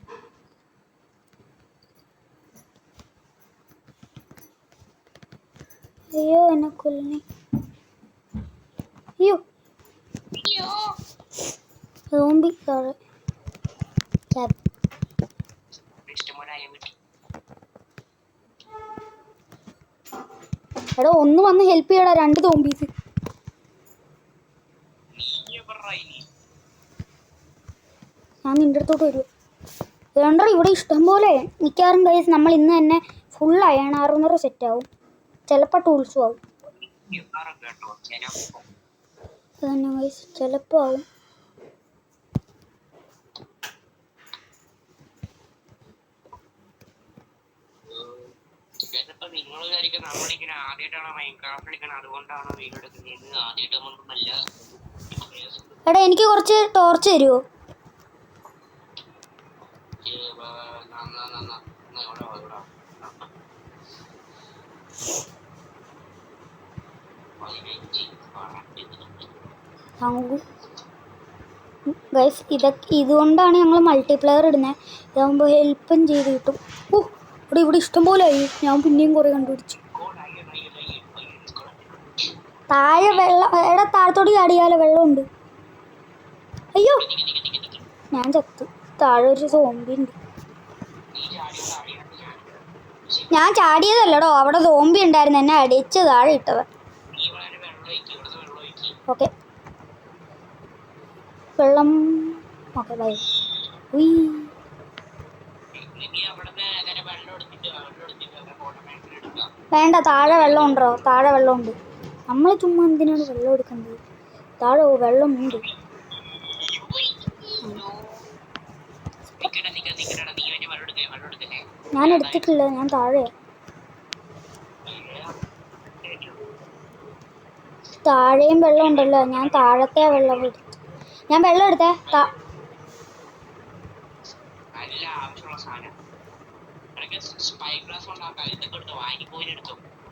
അയ്യോ എന്നെ കൊല്ലണേ. അയ്യോ സോംബി താഴെ. എടാ ഒന്ന് വന്ന് ഹെൽപ്പ് ചെയ്യടാ, 2 സോംബീസ്. ഞാൻ നിന്റെ അടുത്തോട്ട് വരുമോ? വേണ്ട, ഇവിടെ ഇഷ്ടം പോലെ. മിക്കവാറും ഗൈസ് നമ്മൾ ഇന്ന് തന്നെ ഫുൾ അയൺ ആർമർ സെറ്റ് ആവും, ചിലപ്പോൾ ടൂൾസും ആവും. അതന്നെ ഗൈസ്, ചിലപ്പോൾ ആവും. നിങ്ങൾ വിചാരിക്കും നമ്മളിങ്ങനെ ആദ്യമായിട്ടാണ് മൈൻക്രാഫ്റ്റ് കളിക്കണം, അതുകൊണ്ടാണ് വീഡിയോ എടുക്കുന്നത്. ആദ്യമായിട്ടൊന്നുമല്ല. എടാ എനിക്ക് കുറച്ച് ടോർച്ച് തരുമോ? ഗൈസ് ഇതുകൊണ്ടാണ് ഞങ്ങൾ മൾട്ടിപ്ലെയർ ഇടുന്നത്, ഇതാകുമ്പോൾ ഹെൽപ്പും ചെയ്ത് കിട്ടും. ഇവിടെ ഇഷ്ടം പോലെ ആയി. ഞാൻ പിന്നെയും കുറേ കണ്ടുപിടിച്ചു. താഴെ വെള്ളം, എടാ താഴത്തോട്ട് ചാടിയാലോ, വെള്ളമുണ്ട്. അയ്യോ ഞാൻ ചത്തു. താഴെ ഒരു സോംബി ഉണ്ട്. ഞാൻ ചാടിയതല്ലടോ, അവിടെ സോംബി ഉണ്ടായിരുന്നു, എന്നെ അടിച്ച് താഴെ ഇട്ടത്. ഓക്കെ വെള്ളം. Okay bye. വേണ്ട, താഴെ വെള്ളം ഉണ്ടോ? താഴെ വെള്ളമുണ്ട്. നമ്മൾ ചുമ്മാ എന്തിനാണ് വെള്ളം എടുക്കേണ്ടത്? താഴെ വെള്ളമുണ്ട്. ഞാൻ എടുത്തിട്ടില്ല, ഞാൻ താഴെ. താഴെയും വെള്ളം ഉണ്ടല്ലോ, ഞാൻ താഴത്തെ വെള്ളം എടുത്തു. ഞാൻ വെള്ളം എടുത്തേ.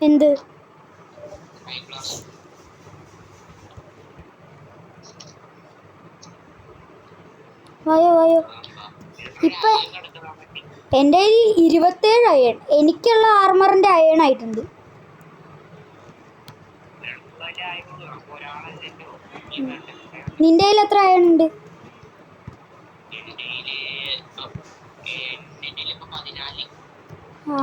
എന്ത്? വായോ ഇപ്പൊ എൻ്റെ കയ്യിൽ 27 അയൺ. എനിക്കുള്ള ആർമറിൻ്റെ അയൺ ആയിട്ടുണ്ട്. നിന്റെ കയ്യിൽ എത്ര അയൺ ഉണ്ട്? ആ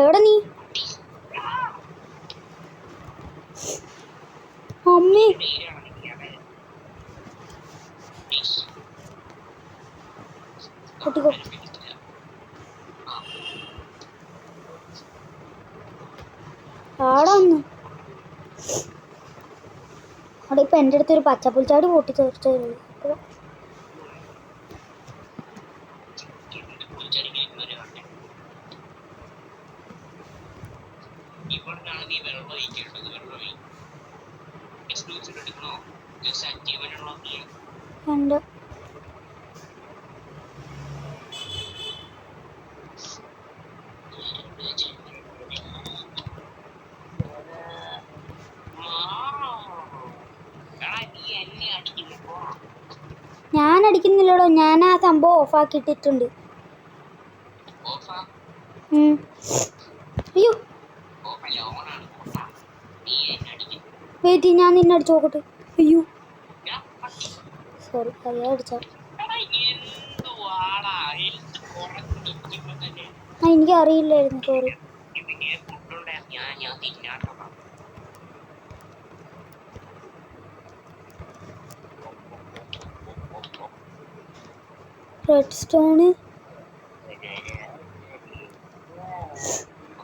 എവിടെ നീ? അമ്മേ പൊട്ടിക്കോ. ആടാ ഒന്ന് അവിടെ ഇപ്പം എൻ്റെ അടുത്തൊരു പച്ചപ്പുൽച്ചാടി പൊട്ടി തീർച്ചേ ഉള്ളൂ. ഉണ്ട്. ഞാൻ അടിക്കുന്നില്ലടോ, ഞാൻ ആ സംഭവം ഓഫാക്കിയിട്ടിട്ടുണ്ട്. അയ്യോ വെയിറ്റ്, ഞാൻ നിന്നെ അടിച്ചു നോക്കട്ടെ. അയ്യോ സോറി, അറിയാതെ അടിച്ചാ. ആ എനിക്ക് അറിയില്ലായിരുന്നു, സോറി. റെഡ് സ്റ്റോണ്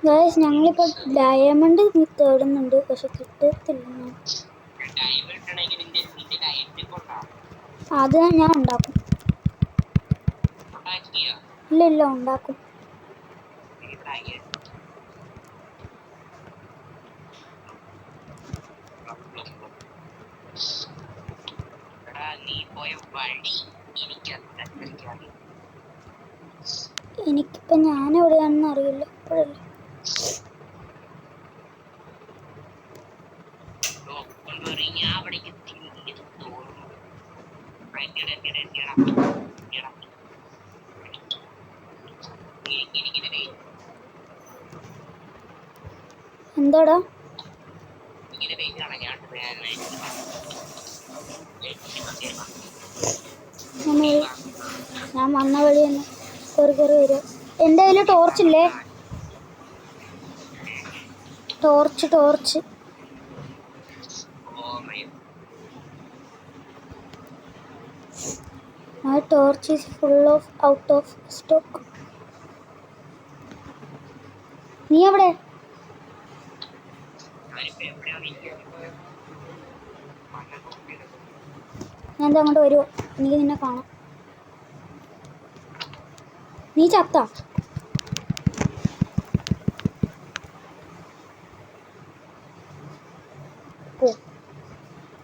ഗൈസ്, ഞങ്ങളിപ്പോൾ ഡയമണ്ട് തേടുന്നുണ്ട്, പക്ഷെ കിട്ടത്തില്ല. അത് ഞാൻ ഉണ്ടാക്കും. ഇല്ല ഇല്ല, ഉണ്ടാക്കും. എനിക്കിപ്പോൾ ഞാൻ എവിടെയാണെന്ന് അറിയില്ല ഇപ്പോഴല്ലേ. എന്താടാ? ഞാൻ വന്ന വഴി തന്നെ കയറി വരിക. എൻ്റെ കയ്യിൽ ടോർച്ചില്ലേ? Torch My torch is full of out of stock. നീ എവിടെ? ഞാൻ എന്താ അങ്ങോട്ട് വരുമോ? എനിക്ക് നിന്നെ കാണാം. നീ ചത്ത?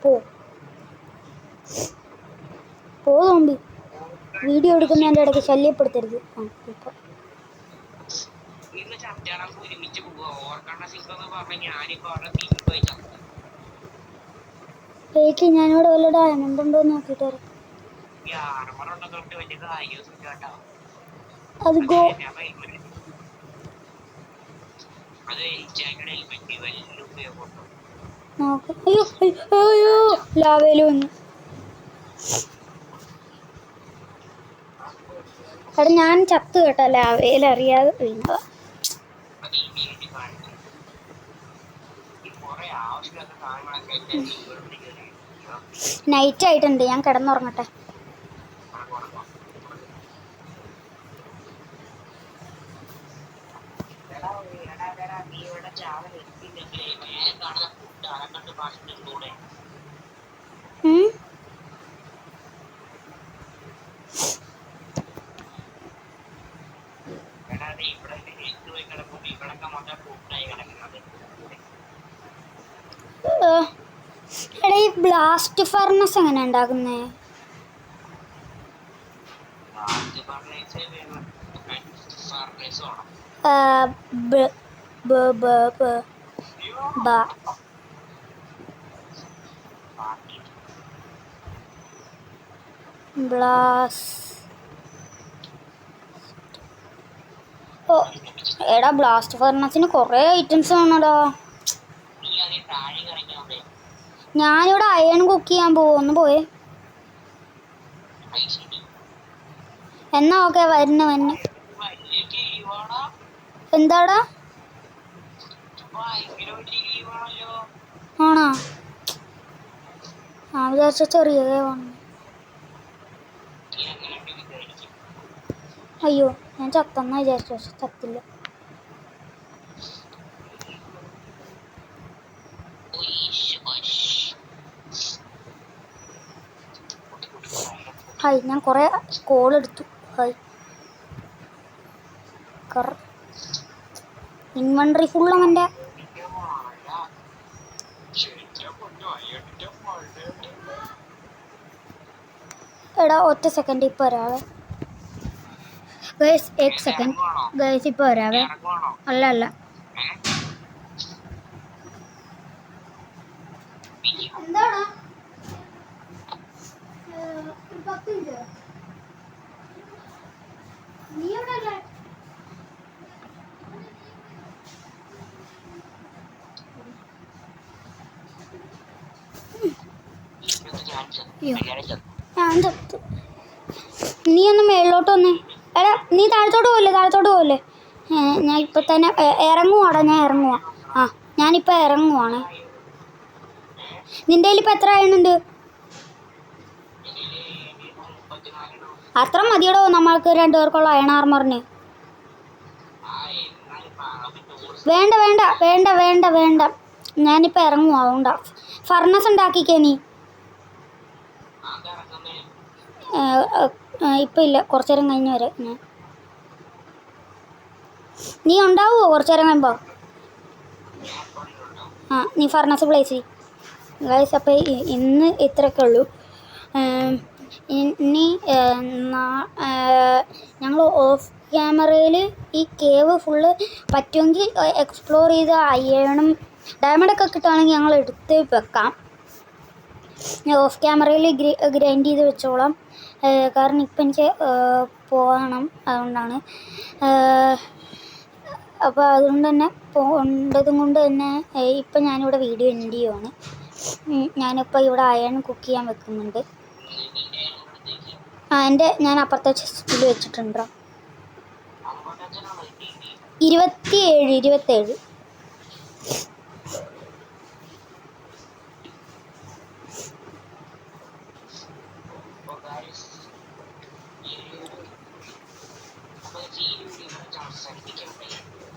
പോ തോമ്പി. വീഡിയോ എടുക്കുന്നതിൻ്റെ ഇടയ്ക്ക് ശല്യപ്പെടുത്തരുത്. ആ ഇപ്പം എനിക്ക് ഞാനിവിടെ വല്ല ഡയമണ്ട് ഉണ്ടോ എന്ന് നോക്കിയിട്ട് വരാം. അത് ഗോ നോക്കാം. അയ്യോ അയ്യോ ലാവേല് വന്നു. എടാ ഞാൻ ചത്തു കേട്ടോ, ലാവേൽ അറിയാതെ വീണതാ. നൈറ്റ് ആയിട്ടുണ്ട്, ഞാൻ കിടന്നുറങ്ങട്ടെ. എടാ ഈ ബ്ലാസ്റ്റ് ഫർണസ് എങ്ങനെ ഉണ്ടാക്കുന്നേ? ബ്ലാസ് ഓ എടാ ബ്ലാസ്റ്റ് ഫർണസിന് കുറേ ഐറ്റംസ് വേണോടാ. നീ അതിൽ താഴെ കളിക്കണേ. ഞാനിവിടെ അയൺ കുക്ക് ചെയ്യാൻ പോകും. ഒന്ന് പോയേ. എന്നാ ഓക്കെ വരുന്ന വന്ന്. എന്താടാ ആണോ? ആ വിചാരിച്ച ചെറിയതേ വേണം. അയ്യോ ഞാൻ ചത്തെന്നാ വിചാരിച്ചു, പക്ഷെ ചത്തില്ല. ഹായ് ഞാൻ കുറേ കോൾ എടുത്തു. ഹായ് ഇൻവെൻട്രി ഫുള്ളവൻ്റെ. എടാ ഒറ്റ സെക്കൻഡ് ഇപ്പോൾ വരാവേ ഗൈസ്. എക് സെക്കൻഡ് ഗൈസ്, ഇപ്പോൾ വരാവേ. അല്ല അല്ല എന്താടാ നീ എവിടെ അല്ലേ? ഞാൻ ചത്തു. നീ ഒന്ന് മേളിലോട്ട് വന്നേ. എടാ നീ താഴത്തോട്ട് പോകല്ലേ. ഞാൻ ഇപ്പം തന്നെ ഇറങ്ങുവാടാ. ഞാൻ ഇറങ്ങുവാ. ആ ഞാനിപ്പോൾ ഇറങ്ങുവാണ്. നിൻ്റെ കയ്യിൽ ഇപ്പം എത്ര അയണുണ്ട്? അത്ര മതിയടോ നമ്മൾക്ക് 2 പേർക്കുള്ള അയൺ ആർമറിന്. വേണ്ട വേണ്ട വേണ്ട വേണ്ട വേണ്ട ഞാനിപ്പോൾ ഇറങ്ങുവാ. അതുകൊണ്ടാ ഫർണസ് ഉണ്ടാക്കിക്കേ നീ. ഇപ്പം ഇല്ല, കുറച്ചു നേരം കഴിഞ്ഞ് വരെ. നീ ഉണ്ടാവുമോ കുറച്ചു നേരം കഴിയുമ്പോൾ? ആ നീ ഫർണസ് പ്ലേസ് ചെയ്യ് ഗൈസ്. അപ്പോൾ ഇന്ന് ഇത്രയൊക്കെ ഉള്ളൂ. ഇനി ഞങ്ങൾ ഓഫ് ക്യാമറയിൽ ഈ കേവ് ഫുള്ള് പറ്റുമെങ്കിൽ എക്സ്പ്ലോർ ചെയ്ത് അയ്യണം. ഡയമണ്ടൊക്കെ കിട്ടുകയാണെങ്കിൽ ഞങ്ങൾ എടുത്ത് വെക്കാം. ഓഫ് ക്യാമറയിൽ ഗ്രൈൻഡ് ചെയ്ത് വെച്ചോളാം. കാരണം ഇപ്പം എനിക്ക് പോകണം, അതുകൊണ്ടാണ്. അപ്പോൾ അതുകൊണ്ട് തന്നെ പോകേണ്ടതും കൊണ്ട് തന്നെ ഇപ്പം ഞാനിവിടെ വീഡിയോ എൻഡ് ചെയ്യുവാണ്. ഞാനിപ്പോൾ ഇവിടെ അയൺ കുക്ക് ചെയ്യാൻ വെക്കുന്നുണ്ട്. ഞാൻ അപ്പുറത്തെ ചെസ്റ്റിൽ വെച്ചിട്ടുണ്ടോ. 27.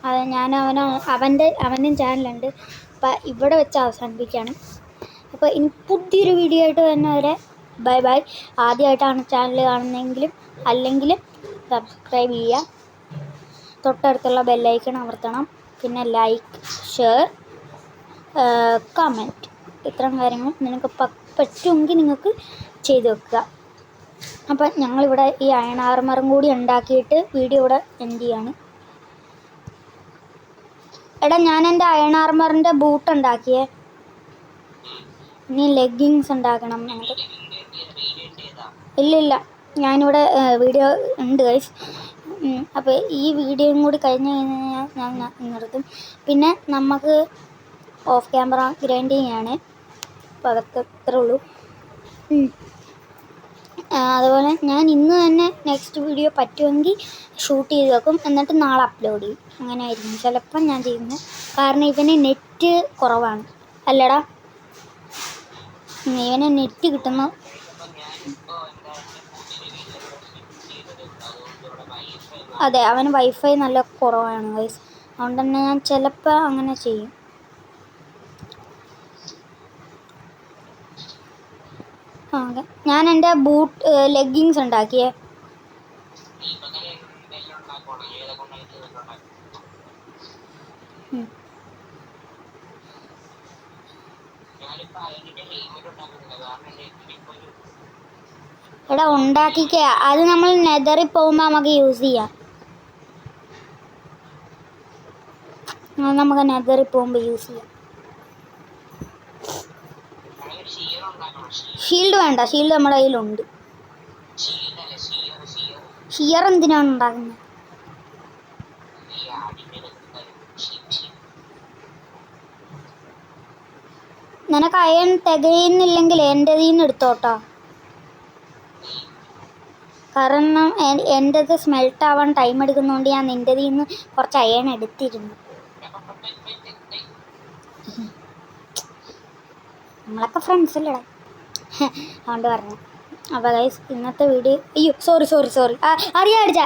അത് ഞാൻ അവനും ചാനലുണ്ട്. അപ്പം ഇവിടെ വെച്ച് അവസാനിപ്പിക്കുകയാണ്. അപ്പോൾ ഇനി പുതിയൊരു വീഡിയോ ആയിട്ട് വരുന്നവരെ ബൈ ബൈ. ആദ്യമായിട്ടാണ് ചാനൽ കാണുന്നതെങ്കിലും അല്ലെങ്കിലും സബ്സ്ക്രൈബ് ചെയ്യുക, തൊട്ടടുത്തുള്ള ബെല്ലൈക്കൺ അമർത്തണം, പിന്നെ ലൈക്ക്, ഷെയർ, കമൻറ്റ്, ഇത്തരം കാര്യങ്ങൾ നിങ്ങൾക്ക് പറ്റുമെങ്കിൽ നിങ്ങൾക്ക് ചെയ്ത് വെക്കുക. അപ്പം ഞങ്ങളിവിടെ ഈ അയൺ ആർമറും കൂടി ഉണ്ടാക്കിയിട്ട് വീഡിയോ ഇവിടെ എൻഡ് ചെയ്യാണ്. എടാ ഞാൻ എൻ്റെ അയൺ ആർമറിൻ്റെ ബൂട്ട് ഉണ്ടാക്കിയേ. ഇനി ലെഗിങ്സ് ഉണ്ടാക്കണം നമുക്ക്. ഇല്ല ഞാനിവിടെ വീഡിയോ ഉണ്ട് ഗൈസ്. അപ്പോൾ ഈ വീഡിയോയും കൂടി കഴിഞ്ഞ് കഴിഞ്ഞാൽ ഞാൻ നിർത്തും. പിന്നെ നമുക്ക് ഓഫ് ക്യാമറ ഗ്രൈൻഡിങ് ആണ്. അപ്പോൾ അതൊക്കെ ഇത്രേ ഉള്ളൂ. അതുപോലെ ഞാൻ ഇന്ന് തന്നെ നെക്സ്റ്റ് വീഡിയോ പറ്റുമെങ്കിൽ ഷൂട്ട് ചെയ്ത് വെക്കും, എന്നിട്ട് നാളെ അപ്ലോഡ് ചെയ്യും. അങ്ങനെ ആയിരിക്കും ചിലപ്പം ഞാൻ ചെയ്യുന്നത്. കാരണം ഇവന് നെറ്റ് കുറവാണ്. അല്ലടാ, ഇവന് നെറ്റ് കിട്ടുന്നു. അതെ, അവന് വൈഫൈ നല്ല കുറവാണ് ഗൈസ്. അതുകൊണ്ട് തന്നെ ഞാൻ ചിലപ്പോൾ അങ്ങനെ ചെയ്യും. ഞാൻ എൻ്റെ ലെഗിങ്സ് ഉണ്ടാക്കിയേ. എടാ ഉണ്ടാക്കിക്ക, അത് നമ്മൾ നെതറിൽ പോകുമ്പോൾ നമുക്ക് യൂസ് ചെയ്യാം. നമുക്ക് നെതറിൽ പോകുമ്പോൾ യൂസ് ചെയ്യാം. ഷീൽഡ് വേണ്ട, ഷീൽഡ് നമ്മുടെ കയ്യിലുണ്ട്. ഷിയർ എന്തിനാണ് ഉണ്ടാകുന്നത്? ഈ ആടിന്റെ നിനക്ക് അയൺ തികയുന്നില്ലെങ്കിൽ എൻ്റെതിൽ നിന്ന് എടുത്തോട്ടോ. കാരണം എൻ്റെത് സ്മെൽട്ട് ആവാൻ ടൈം എടുക്കുന്നതുകൊണ്ട് ഞാൻ നിൻ്റെതിൽ നിന്ന് കുറച്ച് അയൺ എടുത്തിരുന്നു. നമ്മളൊക്കെ ഫ്രണ്ട്സ് അല്ലേടാ, അതുകൊണ്ട് പറഞ്ഞു. അപ്പോൾ ഗൈസ് ഇന്നത്തെ വീഡിയോ, അയ്യോ സോറി അറിയാതെ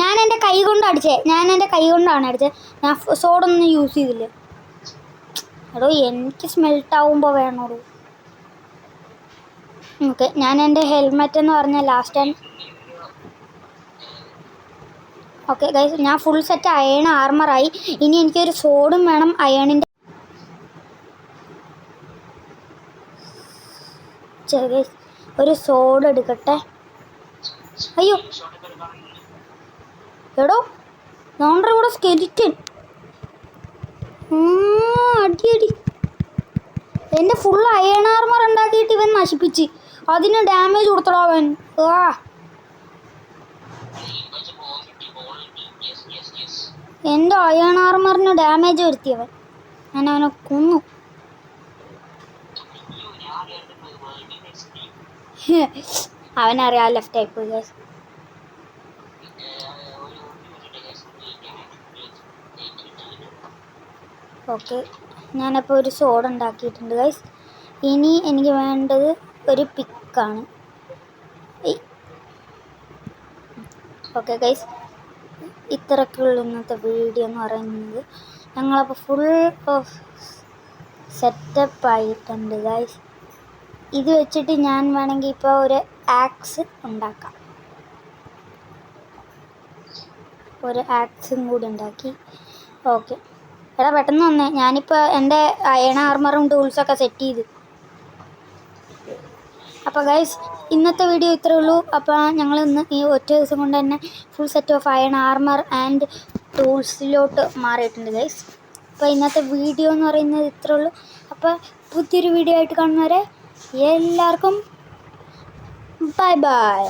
ഞാൻ എൻ്റെ കൈ കൊണ്ട് അടിച്ചേ, ഞാൻ എൻ്റെ കൈ കൊണ്ടാണ് അടിച്ചത്. ഞാൻ സോഡൊന്നും യൂസ് ചെയ്തില്ല. എടോ എനിക്ക് സ്മെൽട്ട് ആവുമ്പോൾ വേണോടൂ. ഓക്കെ, ഞാൻ എൻ്റെ ഹെൽമെറ്റ് എന്ന് പറഞ്ഞാൽ ലാസ്റ്റ് ടൈം. ഓക്കെ ഗൈസ്, ഞാൻ ഫുൾ സെറ്റ് അയൺ ആർമറായി. ഇനി എനിക്കൊരു സോഡും വേണം അയണിൻ്റെ. ഗൈസ് ഒരു സോഡ് എടുക്കട്ടെ. അയ്യോ എടോ നോണ്ടർ കൂടെ സ്കെലിറ്റൻ. അടി എൻ്റെ ഫുൾ അയൺ ആർമർ ഉണ്ടാക്കിയിട്ട് ഇവൻ നശിപ്പിച്ച്, അതിന് ഡാമേജ് കൊടുത്തടോ അവൻ. എൻ്റെ അയൺ ആർമറിന് ഡാമേജ് വരുത്തിയവൻ, ഞാൻ അവനെ കൊന്നു. അവനറിയാം ലെഫ്റ്റ് ആയിപ്പോയി ഗൈസ്. ഓക്കെ, ഞാനപ്പോൾ ഒരു സോഡ് ഉണ്ടാക്കിയിട്ടുണ്ട് ഗൈസ്. ഇനി എനിക്ക് വേണ്ടത് ഒരു പിക്കാണ്. ഓക്കെ ഗൈസ്, ഇത്രയൊക്കെയുള്ള ഇന്നത്തെ വീഡിയോ എന്ന് പറയുന്നത്. ഞങ്ങളപ്പോൾ ഫുൾ സെറ്റപ്പ് ആയിട്ടുണ്ട് ഗൈസ്. ഇത് വെച്ചിട്ട് ഞാൻ വേണമെങ്കിൽ ഇപ്പോൾ ഒരു ആക്സ് ഉണ്ടാക്കാം. ഒരു ആക്സും കൂടി ഉണ്ടാക്കി. ഓക്കെ എടാ പെട്ടെന്ന് വന്നേ, ഞാനിപ്പോൾ എൻ്റെ അയൺ ആർമറും ടൂൾസൊക്കെ സെറ്റ് ചെയ്ത്. അപ്പോൾ ഗൈസ് ഇന്നത്തെ വീഡിയോ ഇത്രേ ഉള്ളൂ. അപ്പോൾ ഞങ്ങൾ ഇന്ന് ഈ ഒറ്റ ദിവസം കൊണ്ട് തന്നെ full set of iron armour and ടൂൾസിലോട്ട് മാറിയിട്ടുണ്ട് ഗൈസ്. അപ്പോൾ ഇന്നത്തെ വീഡിയോ എന്ന് പറയുന്നത് ഇത്രേ ഉള്ളൂ. അപ്പോൾ പുതിയൊരു വീഡിയോ ആയിട്ട് കാണുന്നവരെ എല്ലാവർക്കും ബൈ ബൈ.